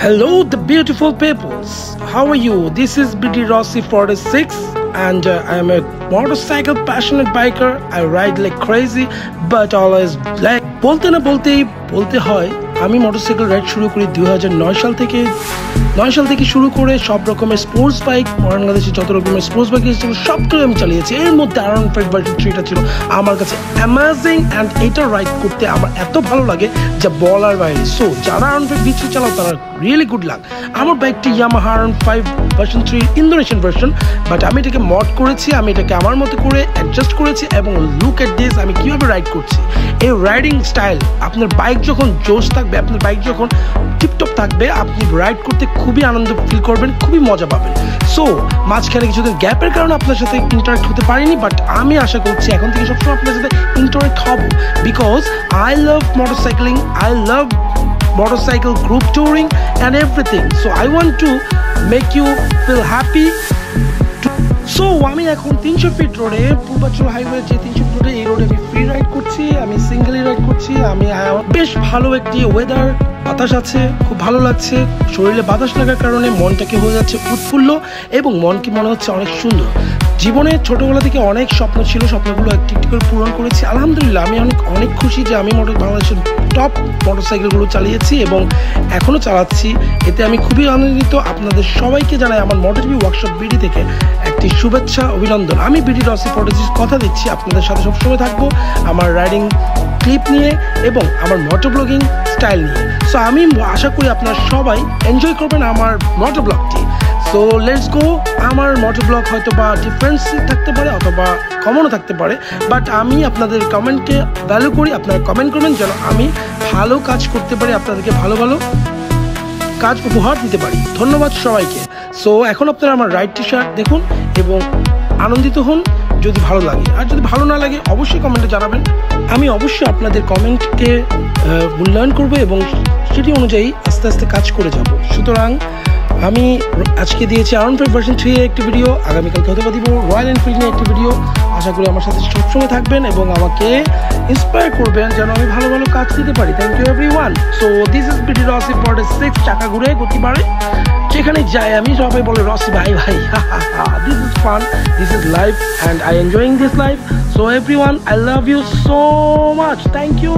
Hello, the beautiful peoples. How are you? This is BD Rossi 46, and I am a motorcycle passionate biker. I ride like crazy, but always like বলতে না বলতেই বলতে হয় আমি motorcycle ride শুরু করি 2009 সাল থেকে। 9 সাল থেকে শুরু করে সব রকমের স্পোর্টস বাইক, বাংলাদেশে যত রকমের স্পোর্টস বাইক ছিল সবগুলো আমি চালিয়েছি। এর মধ্যে আরন 5 ভার্সন 3টা ছিল আমার কাছে অ্যামেজিং, অ্যান্ড এটা রাইড করতে আমার এত ভালো লাগে যা বলার বাইরে। সো যারা আরন 5 V3 চালাও তারা রিয়েলি গুড লাক। আমার বাইকটি Yamaha R one 5 version 3 Indonesian version, but আমি এটাকে মড করেছি, আমি এটাকে আমার মতো করে অ্যাডজাস্ট করেছি। এবং লুক এট দিস, আমি কিভাবে রাইড করছি। এই রাইডিং স্টাইল, আপনার বাইক যখন জোশ থাকবে, আপনার বাইক যখন টিপটপ থাকবে, আপনি রাইড করতে খুবই আনন্দ ফিল করবেন, খুবই মজা পাবেন। সো মাঝখানে কিছুদিন গ্যাপের কারণে আপনার সাথে ইন্টারাক্ট হতে পারিনি, বাট আমি আশা করছি এখন থেকে সবসময় আপনার সাথে ইন্টারাক্ট হব, because I love motorcycling, I love motorcycle group touring and everything. So I want to make you feel happy. So আমি এখন 300 ফিট রোডে, পূর্বাঞ্চল হাইওয়ে যে 300 ফিট রোডে, এই রোডে আমি ফ্রি রাইড করছি, আমি সিঙ্গেলি রাইড করছি। আমি বেশ ভালো একটি ওয়েদার, বাতাস আছে, খুব ভালো লাগছে। শরীরে বাতাস লাগার কারণে মনটাকে হয়ে যাচ্ছে উৎফুল্ল, এবং মনকে মনে হচ্ছে অনেক সুন্দর। জীবনে ছোটোবেলা থেকে অনেক স্বপ্ন ছিল, স্বপ্নগুলো একটি একটি করে পূরণ করেছি। আলহামদুলিল্লাহ, আমি অনেক খুশি যে আমি বাংলাদেশের টপ মোটরসাইকেলগুলো চালিয়েছি এবং এখনও চালাচ্ছি। এতে আমি খুবই আনন্দিত। আপনাদের সবাইকে জানাই আমার মোটরবি ওয়ার্কশপ বিডি থেকে একটি শুভেচ্ছা, অভিনন্দন। আমি বিডি রসি 46 কথা দিচ্ছি, আপনাদের সাথে সবসময় থাকবো আমার রাইডিং ক্লিপ নিয়ে এবং আমার মোটর ব্লগিং স্টাইল নিয়ে। সো আমি আশা করি আপনারা সবাই এনজয় করবেন আমার মোটর ব্লগটি। So let's go. আমার মোটর ব্লগ হয়তো বা ডিফারেন্স থাকতে পারে অথবা কমনও থাকতে পারে, বাট আমি আপনাদের কমেন্টকে ভ্যালু করি। আপনারা কমেন্ট করবেন যেন আমি ভালো কাজ করতে পারি, আপনাদেরকে ভালো ভালো কাজ উপহার দিতে পারি। ধন্যবাদ সবাইকে। সো এখন আপনারা আমার রাইড টি শার্ট দেখুন এবং আনন্দিত হন যদি ভালো লাগে, আর যদি ভালো না লাগে অবশ্যই কমেন্টে জানাবেন। আমি অবশ্যই আপনাদের কমেন্টকে মূল্যায়ন করবো এবং সেটি অনুযায়ী আস্তে আস্তে কাজ করে যাব। সুতরাং আমি আজকে দিয়েছি আরন 5 ভার্সন 3 এর একটি ভিডিও, আগামীকালকে হয়তো দিব রয়্যাল এনফিল্ড নিয়ে একটি ভিডিও। আশা করি আমার সাথে সবসময় থাকবেন এবং আমাকে ইন্সপায়ার করবেন যেন আমি ভালো ভালো কাজ দিতে পারি। Thank you everyone. So this is BD Rossi 46। চাকা ঘুরে গতি বাড়ে, যেখানে যাই আমি সবাই বলে রসি ভাই ভাই। This is fun, this is life, and I enjoying this life. So everyone, I love you so much. Thank you.